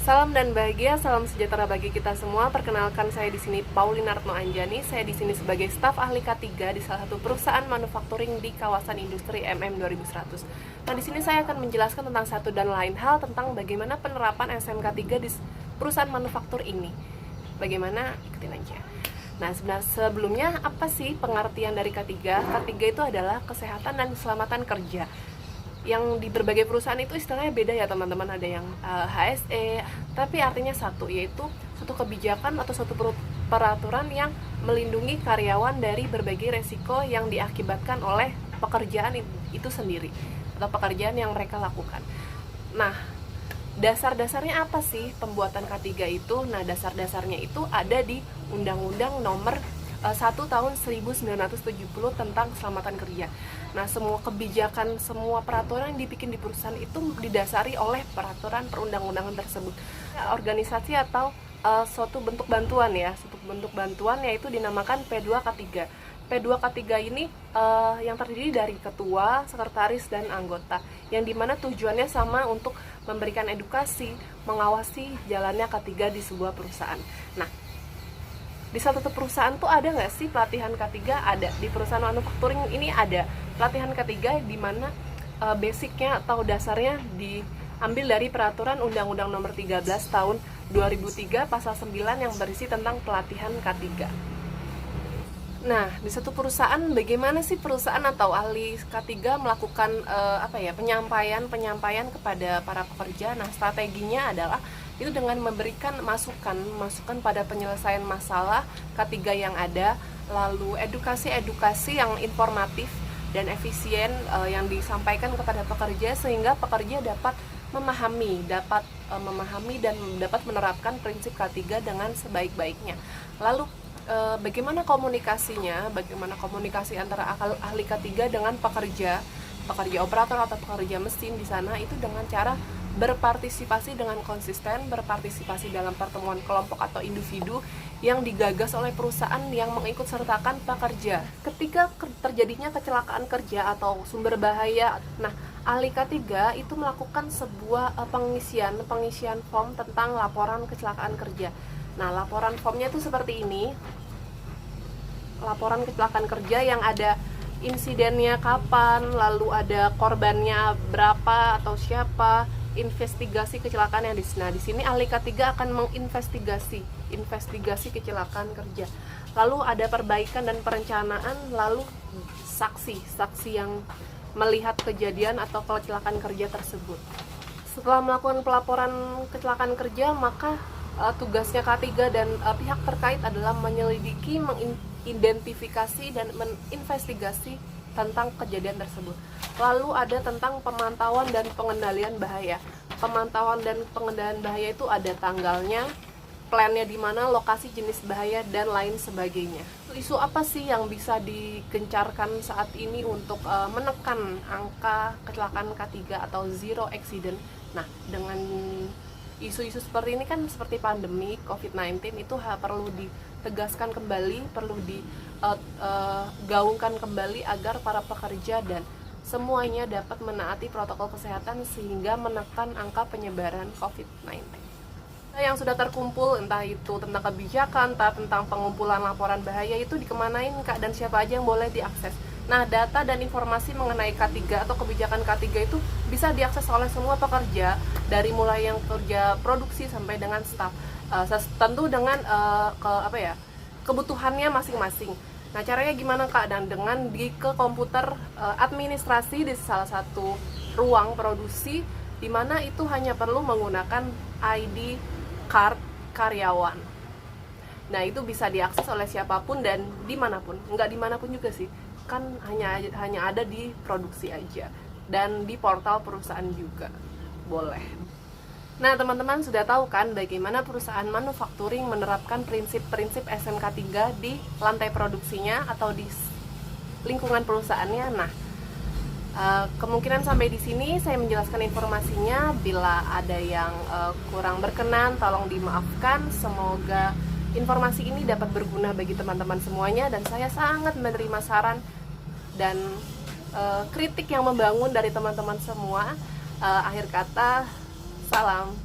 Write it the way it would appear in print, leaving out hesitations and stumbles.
Salam dan bahagia, salam sejahtera bagi kita semua. Perkenalkan, saya di sini Paulina Retno Anjani. Saya di sini sebagai staf ahli K3 di salah satu perusahaan manufakturing di kawasan industri MM 2100. Nah, di sini saya akan menjelaskan tentang satu dan lain hal tentang bagaimana penerapan SMK 3 di perusahaan manufaktur ini. Bagaimana? Ikutin aja. Nah, sebenarnya sebelumnya apa sih pengertian dari K3? K3 itu adalah kesehatan dan keselamatan kerja. Yang di berbagai perusahaan itu istilahnya beda ya teman-teman, ada yang HSE, tapi artinya satu, yaitu satu kebijakan atau suatu peraturan yang melindungi karyawan dari berbagai resiko yang diakibatkan oleh pekerjaan itu sendiri atau pekerjaan yang mereka lakukan. Nah, dasar-dasarnya apa sih pembuatan K3 itu? Nah, dasar-dasarnya itu ada di Undang-Undang Nomor 1 tahun 1970 tentang keselamatan kerja. Nah, semua kebijakan, semua peraturan yang dibikin di perusahaan itu didasari oleh peraturan perundang-undangan tersebut. Organisasi atau suatu bentuk bantuan ya, suatu bentuk bantuan yaitu dinamakan P2K3. P2K3 ini yang terdiri dari ketua, sekretaris, dan anggota, yang dimana tujuannya sama untuk memberikan edukasi, mengawasi jalannya K3 di sebuah perusahaan. Nah, di salah satu perusahaan tuh ada nggak sih pelatihan K3? Ada. Di perusahaan manufacturing ini ada pelatihan K3 di mana basicnya atau dasarnya diambil dari peraturan Undang-Undang Nomor 13 tahun 2003 pasal 9 yang berisi tentang pelatihan K3. Nah, di satu perusahaan bagaimana sih perusahaan atau ahli K3 melakukan penyampaian kepada para pekerja? Nah, strateginya adalah itu dengan memberikan masukan pada penyelesaian masalah K3 yang ada, lalu edukasi yang informatif dan efisien yang disampaikan kepada pekerja sehingga pekerja dapat memahami dan dapat menerapkan prinsip K3 dengan sebaik-baiknya. Lalu bagaimana komunikasi antara ahli K3 dengan pekerja operator atau pekerja mesin di sana, itu dengan cara berpartisipasi dengan konsisten, berpartisipasi dalam pertemuan kelompok atau individu yang digagas oleh perusahaan yang mengikutsertakan pekerja. Ketika terjadinya kecelakaan kerja atau sumber bahaya, nah, ahli K3 itu melakukan sebuah pengisian form tentang laporan kecelakaan kerja. Nah, laporan formnya itu seperti ini. Laporan kecelakaan kerja yang ada insidennya kapan, lalu ada korbannya berapa atau siapa, investigasi kecelakaan yang di sini. Nah, di sini ahli K3 akan investigasi kecelakaan kerja. Lalu ada perbaikan dan perencanaan, lalu saksi yang melihat kejadian atau kecelakaan kerja tersebut. Setelah melakukan pelaporan kecelakaan kerja, maka tugasnya K3 dan pihak terkait adalah menyelidiki, mengidentifikasi dan menginvestigasi tentang kejadian tersebut. Lalu ada tentang pemantauan dan pengendalian bahaya. Pemantauan dan pengendalian bahaya itu ada tanggalnya, plannya di mana, lokasi, jenis bahaya, dan lain sebagainya. Isu apa sih yang bisa digencarkan saat ini untuk menekan angka kecelakaan K3 atau zero accident? Nah, dengan isu-isu seperti ini kan, seperti pandemi COVID-19 itu perlu ditegaskan kembali, perlu digaungkan kembali agar para pekerja dan semuanya dapat menaati protokol kesehatan sehingga menekan angka penyebaran COVID-19. Yang sudah terkumpul, entah itu tentang kebijakan, entah tentang pengumpulan laporan bahaya, itu dikemanain Kak, dan siapa aja yang boleh diakses. Nah, data dan informasi mengenai K3 atau kebijakan K3 itu bisa diakses oleh semua pekerja, dari mulai yang kerja produksi sampai dengan staf. Tentu dengan kebutuhannya masing-masing. Nah, caranya gimana Kak? Dan dengan ke komputer administrasi di salah satu ruang produksi, di mana itu hanya perlu menggunakan ID card karyawan. Nah, itu bisa diakses oleh siapapun dan dimanapun. Enggak dimanapun juga sih, kan hanya ada di produksi aja, dan di portal perusahaan juga boleh. Nah, teman-teman sudah tahu kan bagaimana perusahaan manufacturing menerapkan prinsip-prinsip SMK 3 di lantai produksinya atau di lingkungan perusahaannya. Nah, kemungkinan sampai di sini saya menjelaskan informasinya. Bila ada yang kurang berkenan, tolong dimaafkan. Semoga informasi ini dapat berguna bagi teman-teman semuanya, dan saya sangat menerima saran dan kritik yang membangun dari teman-teman semua. Akhir kata, salam.